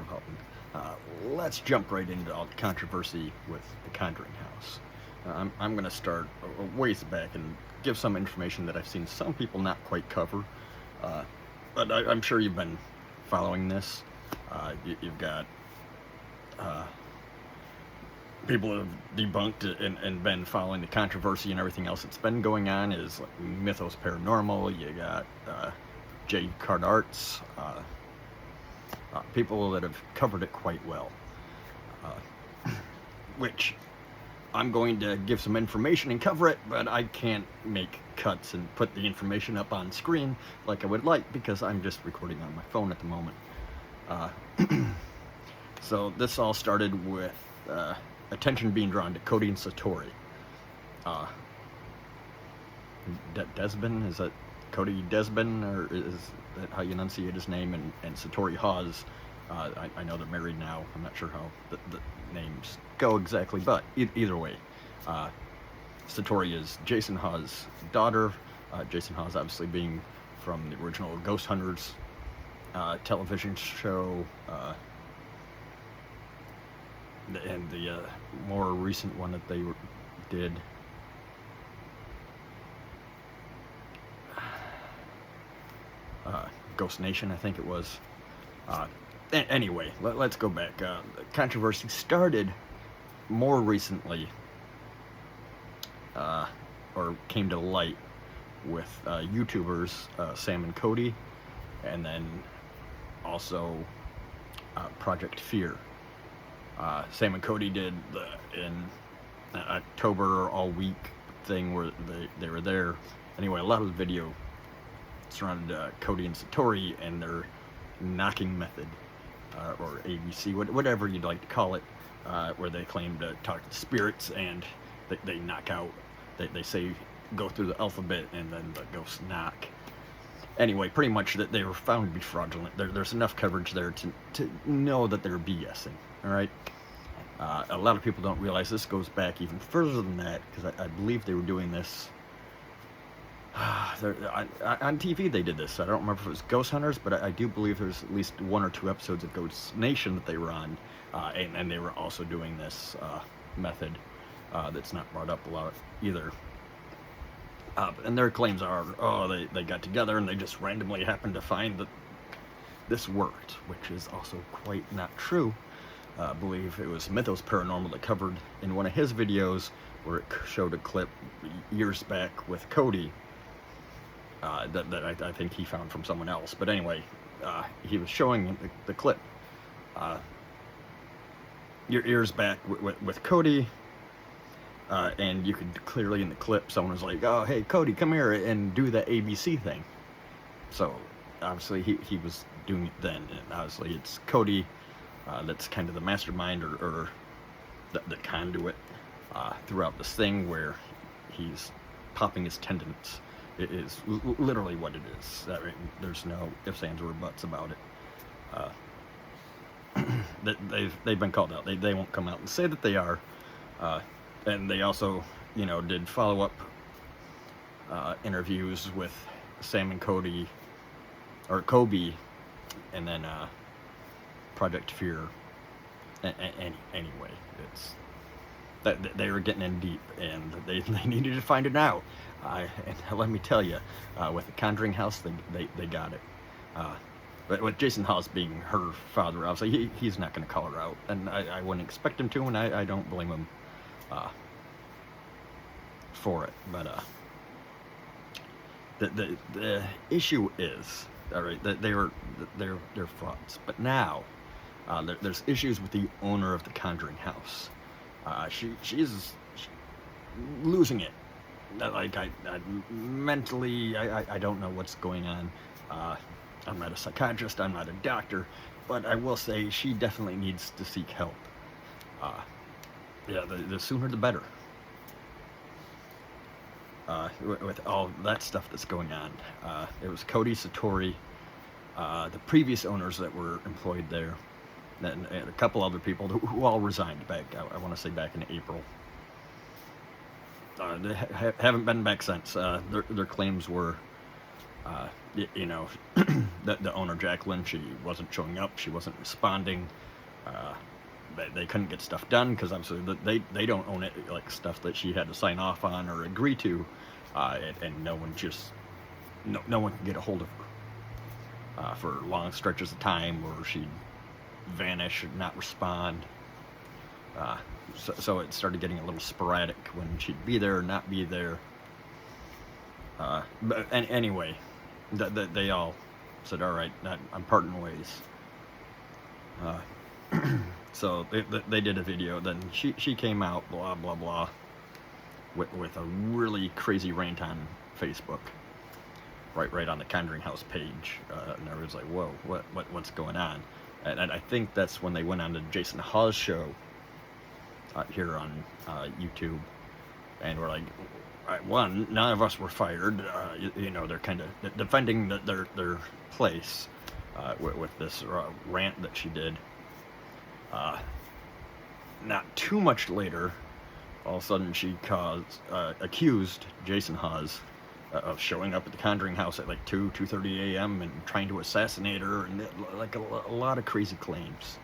about let's jump right into all the controversy with the Conjuring House. I'm going to start a ways back and give some information that I've seen some people not quite cover, but I'm sure you've been following this. You've got people who have debunked and been following the controversy and everything else that's been going on is like Mythos Paranormal. You got J Card Arts, people that have covered it quite well, which I'm going to give some information and cover it, but I can't make cuts and put the information up on screen like I would like because I'm just recording on my phone at the moment. So this all started with attention being drawn to Cody and Satori. Desbin, is that Cody Desbin, or is that how you enunciate his name? And Satori Hawes, I know they're married now. I'm not sure how the names go exactly, but either way, Satori is Jason Hawes' daughter. Jason Hawes obviously being from the original Ghost Hunters television show, and the more recent one that they did. Ghost Nation, I think it was. Anyway, let's go back. The controversy started more recently, or came to light with YouTubers Sam and Cody, and then also Project Fear. Sam and Cody did in October all week thing where they were there. Anyway, a lot of the video surrounded Cody and Satori and their knocking method, or ABC, whatever you'd like to call it, where they claim to talk to spirits and they knock out. They say go through the alphabet and then the ghosts knock. Anyway, pretty much that they were found to be fraudulent. There's enough coverage there to know that they're BSing. All right. A lot of people don't realize this goes back even further than that, because I believe they were doing this on TV. They did this. I don't remember if it was Ghost Hunters, but I do believe there's at least 1 or 2 episodes of Ghost Nation that they were on, and they were also doing this method that's not brought up a lot either. And their claims are, they got together and they just randomly happened to find that this worked, which is also quite not true. I believe it was Mythos Paranormal that covered in one of his videos where it showed a clip years back with Cody that I think he found from someone else. But anyway, he was showing the clip years back with Cody. And you could clearly in the clip, someone was like, "Oh, hey, Cody, come here and do the ABC thing." So obviously he was doing it then, and obviously it's Cody that's kind of the mastermind or the conduit throughout this thing where he's popping his tendons. It is literally what it is. I mean, there's no ifs, ands, or buts about it. They've been called out. They won't come out and say that they are. And they also, did follow-up interviews with Sam and Cody, or Kobe, and then Project Fear. Anyway, it's that they were getting in deep, and they needed to find it out. And let me tell you, with the Conjuring House, they got it. But with Jason Hawes being her father, obviously he's not going to call her out, and I wouldn't expect him to, and I don't blame him for it. But the issue is, all right, that they're frauds. But now there's issues with the owner of the Conjuring House. She's losing it. Like I mentally, I don't know what's going on. I'm not a psychiatrist. I'm not a doctor, but I will say she definitely needs to seek help. Yeah, the sooner the better. With all that stuff that's going on. It was Cody, Satori, the previous owners that were employed there, and a couple other people who all resigned back, I want to say back in April. They haven't been back since. Their claims were You know, the owner Jacqueline, she wasn't showing up, she wasn't responding. Uh, they couldn't get stuff done because obviously they don't own it, like stuff that she had to sign off on or agree to, and no one can get a hold of her for long stretches of time, or she'd vanish, not respond. Uh, so it started getting a little sporadic when she'd be there or not be there. But anyway, they all said, "All right, I'm parting ways." Uh, so they did a video. Then she came out, blah blah blah, with a really crazy rant on Facebook, right on the Conjuring House page, and everyone's like, "Whoa, what's going on?" And I think that's when they went on to Jason Hawes' show here on YouTube, and we're like, one, none of us were fired. You know, they're kind of defending their place with this rant that she did. Not too much later, all of a sudden she accused Jason Hawes of showing up at the Conjuring House at like 2:30 a.m. and trying to assassinate her, and like a lot of crazy claims.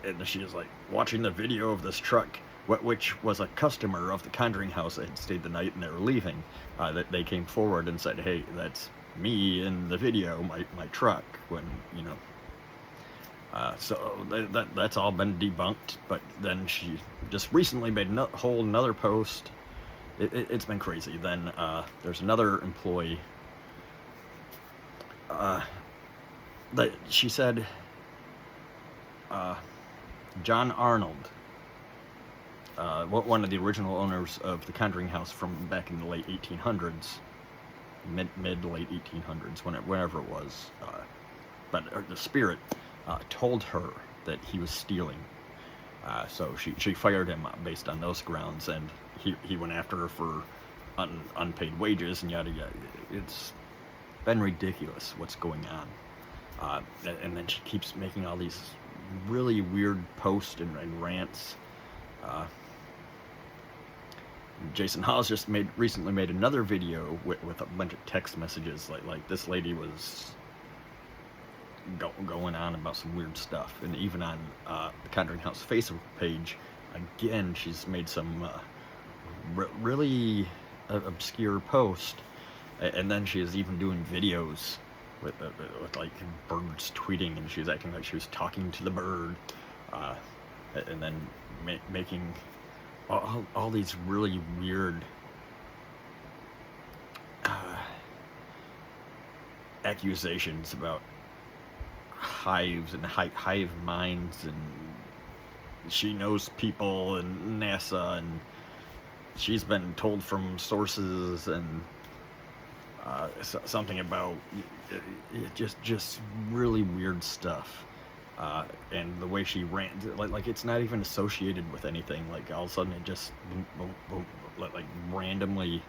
And she was like watching the video of this truck, which was a customer of the Conjuring House that had stayed the night and they were leaving. That they came forward and said, "Hey, that's me in the video, my truck." When you know. So that's all been debunked, but then she just recently made a whole another post. It's been crazy. Then there's another employee that she said John Arnold, one of the original owners of the Conjuring House from back in the late 1800s, mid to late 1800s, whenever it was, but the spirit told her that he was stealing. So she fired him based on those grounds, and he went after her for unpaid wages and yada yada. It's been ridiculous what's going on. And then she keeps making all these really weird posts and rants. Jason Hawes just recently made another video with a bunch of text messages, like this lady was going on about some weird stuff, and even on the Conjuring House Facebook page, again, she's made some really obscure post, and then she is even doing videos with like birds tweeting, and she's acting like she was talking to the bird, and then making all these really weird accusations about hives and hive minds, and she knows people and NASA, and she's been told from sources, and something about just really weird stuff. And the way she ran, like it's not even associated with anything. Like all of a sudden it just boom, boom, like randomly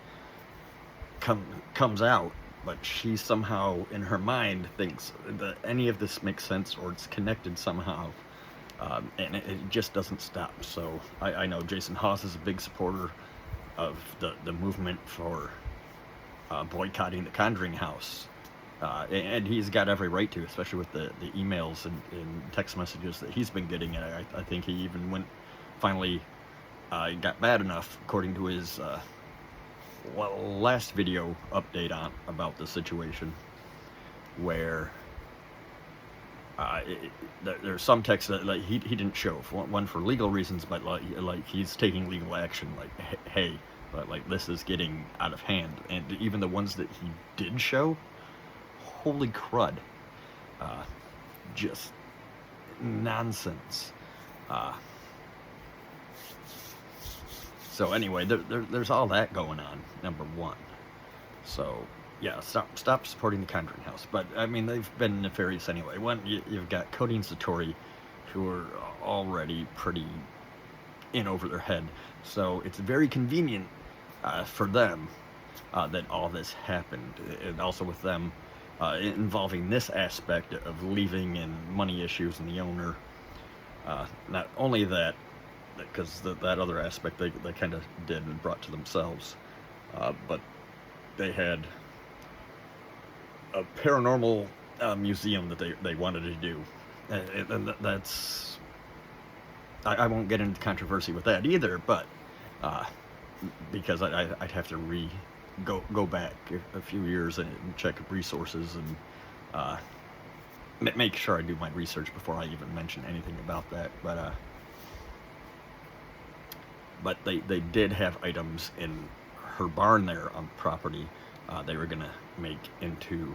comes out. But she somehow, in her mind, thinks that any of this makes sense or it's connected somehow, and it just doesn't stop. So I know Jason Hawes is a big supporter of the movement for boycotting the Conjuring House, and he's got every right to, especially with the emails and text messages that he's been getting. And I think he even finally got bad enough, according to his last video update about the situation, where there's some text that like he didn't show, one for legal reasons, but like he's taking legal action, like hey, like this is getting out of hand. And even the ones that he did show, holy crud, just nonsense. So anyway, there's all that going on, number one. So yeah, stop supporting the Conjuring House. But I mean, they've been nefarious anyway. One, you've got Cody and Satori, who are already pretty in over their head. So it's very convenient for them that all this happened, and also with them involving this aspect of leaving and money issues and the owner. Not only that, because that other aspect they kind of did and brought to themselves, but they had a paranormal museum that they wanted to do. And that's I won't get into controversy with that either, but uh, because I'd have to go back a few years and check resources and uh, make sure I do my research before I even mention anything about that. But they did have items in her barn there on property. They were gonna make into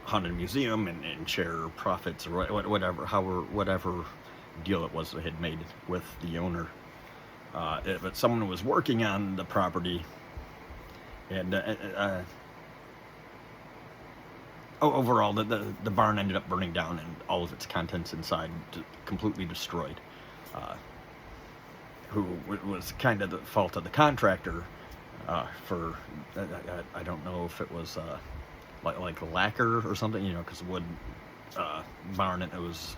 haunted museum and share profits or whatever deal it was they had made with the owner. But someone was working on the property, and overall, the barn ended up burning down and all of its contents inside completely destroyed. Who was kind of the fault of the contractor for I don't know if it was like lacquer or something, because wood barn, it was.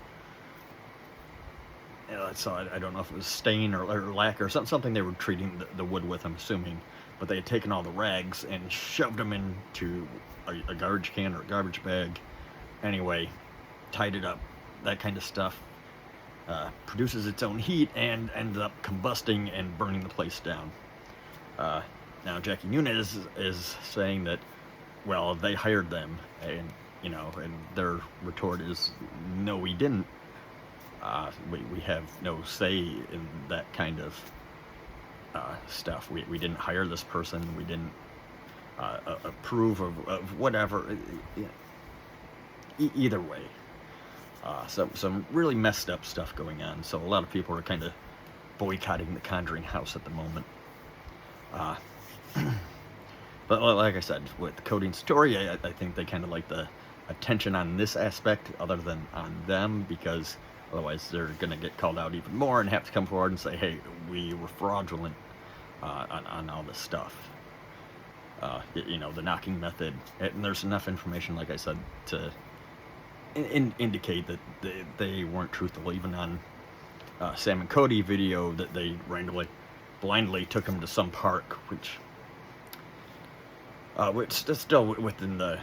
So I don't know if it was stain or lacquer, something they were treating the wood with, I'm assuming. But they had taken all the rags and shoved them into a garbage can or a garbage bag. Anyway, tied it up, that kind of stuff. Produces its own heat and ends up combusting and burning the place down. Now Jackie Nunez is saying that, well, they hired them, and their retort is, no, we didn't. We have no say in that kind of stuff. We didn't hire this person. We didn't approve of whatever. Either way, some really messed up stuff going on. So a lot of people are kind of boycotting the Conjuring House at the moment. But like I said, with Cody and Story, I think they kind of like the attention on this aspect other than on them, because otherwise they're going to get called out even more and have to come forward and say, hey, we were fraudulent on all this stuff. The knocking method. And there's enough information, like I said, to indicate that they weren't truthful. Even on Sam and Cody video, that they randomly, blindly took them to some park, which is still within the,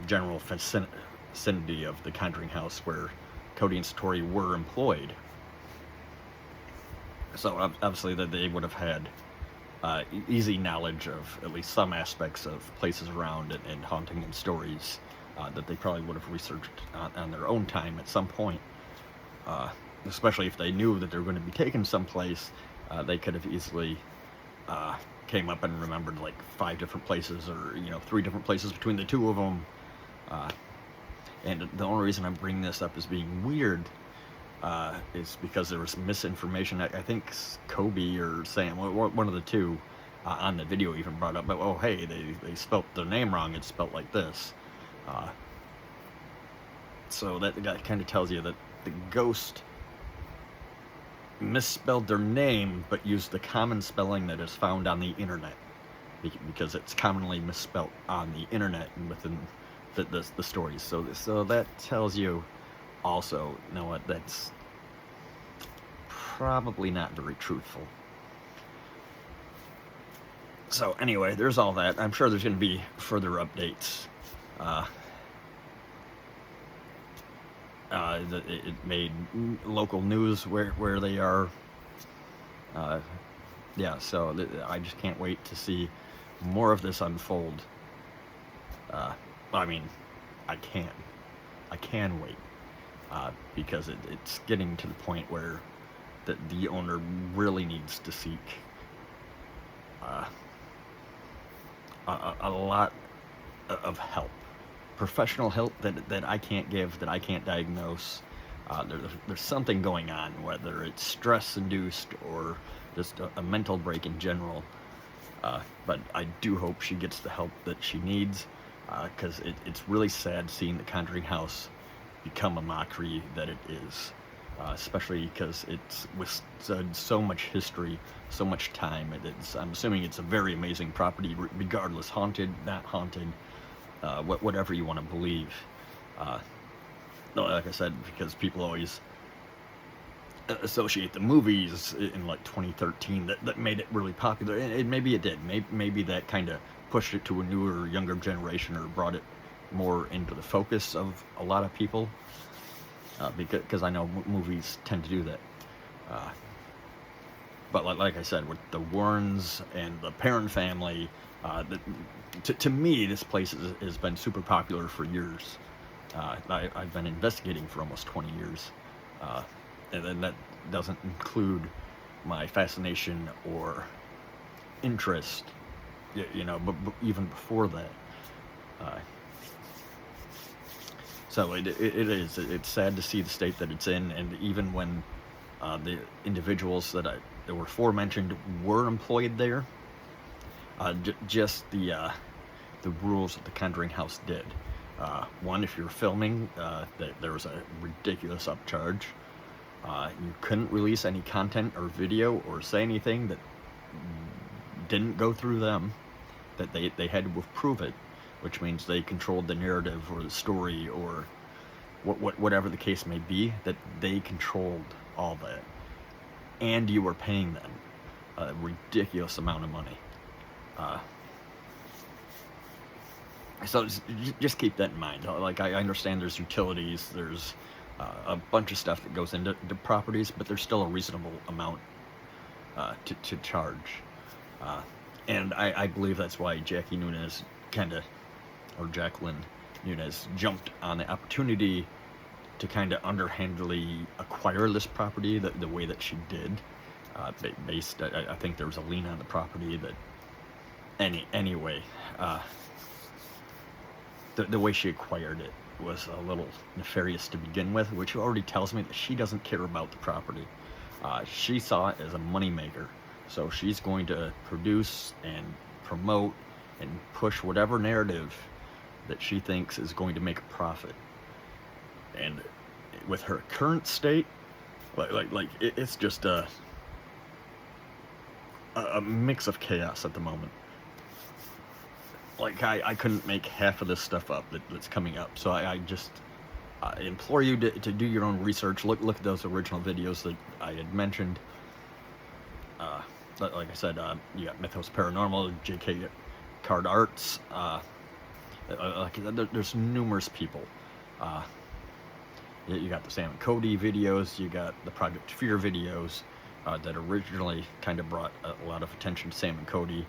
general vicinity of the Conjuring House where Cody and Satori were employed. So obviously that they would have had easy knowledge of at least some aspects of places around and haunting and stories that they probably would have researched on their own time at some point. Especially if they knew that they were going to be taken someplace, they could have easily came up and remembered like 5 different places, or 3 different places between the 2 of them. And the only reason I'm bringing this up as being weird is because there was misinformation. I think Kobe or Sam, one of the 2, on the video even brought up, oh, hey, they spelt their name wrong. It's spelt like this. So that kind of tells you that the ghost misspelled their name, but used the common spelling that is found on the internet, because it's commonly misspelt on the internet and within the stories. So that tells you also, what, that's probably not very truthful. So anyway, there's all that. I'm sure there's going to be further updates. It made local news where they are. So I just can't wait to see more of this unfold. I mean, I can wait, because it's getting to the point where the owner really needs to seek a lot of help, professional help that I can't give, that I can't diagnose. There's something going on, whether it's stress-induced or just a mental break in general. But I do hope she gets the help that she needs, because it's really sad seeing the Conjuring House become a mockery that it is. Especially because it's withstood so much history, so much time. I'm assuming it's a very amazing property, regardless, haunted, not haunted, whatever you want to believe. Like I said, because people always associate the movies in like 2013 that made it really popular, and maybe it did. Maybe that kind of pushed it to a newer, younger generation, or brought it more into the focus of a lot of people, because I know movies tend to do that. But like I said, with the Warrens and the Perrin family, to me, this place has been super popular for years. I've been investigating for almost 20 years. And then that doesn't include my fascination or interest, but even before that. So it's sad to see the state that it's in, and even when the individuals that were aforementioned were employed there, just the rules that the Conjuring House did. One, if you're filming, there was a ridiculous upcharge. You couldn't release any content or video or say anything that didn't go through them, that they had to approve it, which means they controlled the narrative or the story or whatever the case may be, that they controlled all that. And you were paying them a ridiculous amount of money. So just keep that in mind. Like, I understand there's utilities, there's a bunch of stuff that goes into properties, but there's still a reasonable amount to charge. And I believe that's why Jackie Nunez or Jacqueline Nunez jumped on the opportunity to kind of underhandedly acquire this property the way that she did. I think there was a lien on the property that anyway, the way she acquired it was a little nefarious to begin with, which already tells me that she doesn't care about the property. She saw it as a moneymaker, so she's going to produce and promote and push whatever narrative that she thinks is going to make a profit. And with her current state, it's just a mix of chaos at the moment. Like, I couldn't make half of this stuff up that's coming up. So I just implore you to do your own research. Look at those original videos that I had mentioned. Like I said, you got Mythos Paranormal, J.K. Card Arts. There's numerous people. You got the Sam and Cody videos. You got the Project Fear videos that originally kind of brought a lot of attention to Sam and Cody,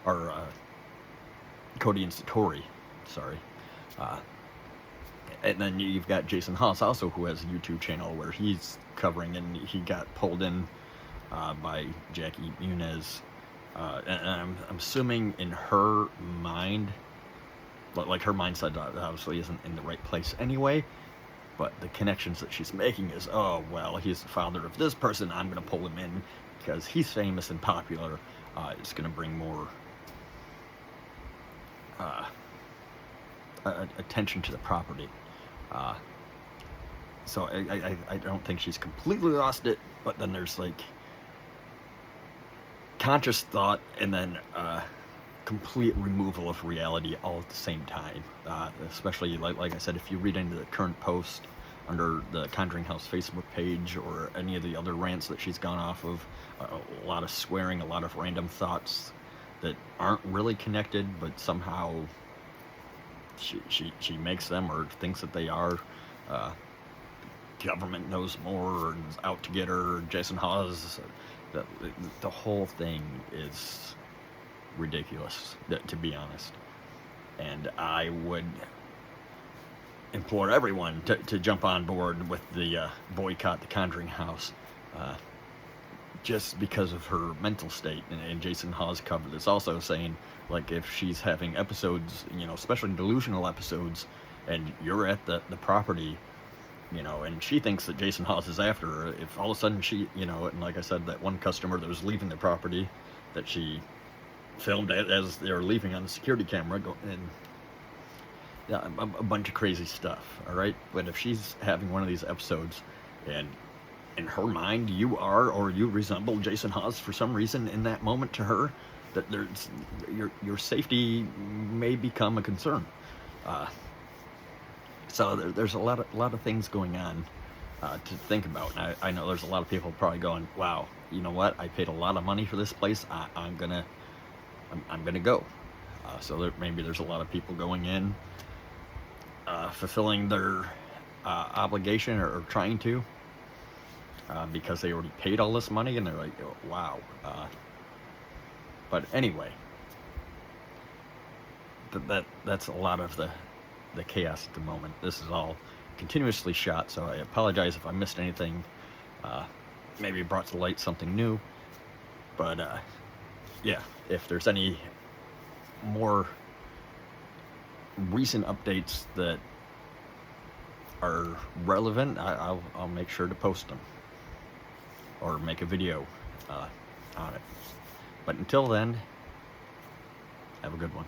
or Cody and Satori, sorry. And then you've got Jason Haas also, who has a YouTube channel where he's covering, and he got pulled in by Jackie Nunez. And I'm assuming in her mind, like, her mindset obviously isn't in the right place anyway, but the connections that she's making is, oh, well, he's the father of this person, I'm going to pull him in because he's famous and popular. It's going to bring more attention to the property. So I don't think she's completely lost it, but then there's like conscious thought and then complete removal of reality all at the same time. Especially like I said, if you read into the current post under the Conjuring House Facebook page or any of the other rants that she's gone off of, a lot of swearing, a lot of random thoughts that aren't really connected, but somehow she makes them or thinks that they are. Government knows more and is out to get her. Jason Hawes, the whole thing is ridiculous, to be honest. And I would implore everyone to jump on board with the boycott the Conjuring House, just because of her mental state. And Jason Hawes covered this also, saying, like, if she's having episodes, especially delusional episodes, and you're at the property, and she thinks that Jason Hawes is after her, if all of a sudden she, and like I said, that one customer that was leaving the property that she filmed as they were leaving on the security camera, and yeah, a bunch of crazy stuff, all right? But if she's having one of these episodes, and in her mind you are, or you resemble Jason Hawes for some reason in that moment to her, that there's your safety may become a concern. So there's a lot of things going on to think about. And I know there's a lot of people probably going, wow, you know what? I paid a lot of money for this place. I'm gonna go. So maybe there's a lot of people going in, fulfilling their obligation, or trying to, because they already paid all this money, and they're like, oh, wow. But anyway, that's a lot of the chaos at the moment. This is all continuously shot, so I apologize if I missed anything. Maybe brought to light something new, but yeah, if there's any more recent updates that are relevant, I'll make sure to post them or make a video on it. But until then, have a good one.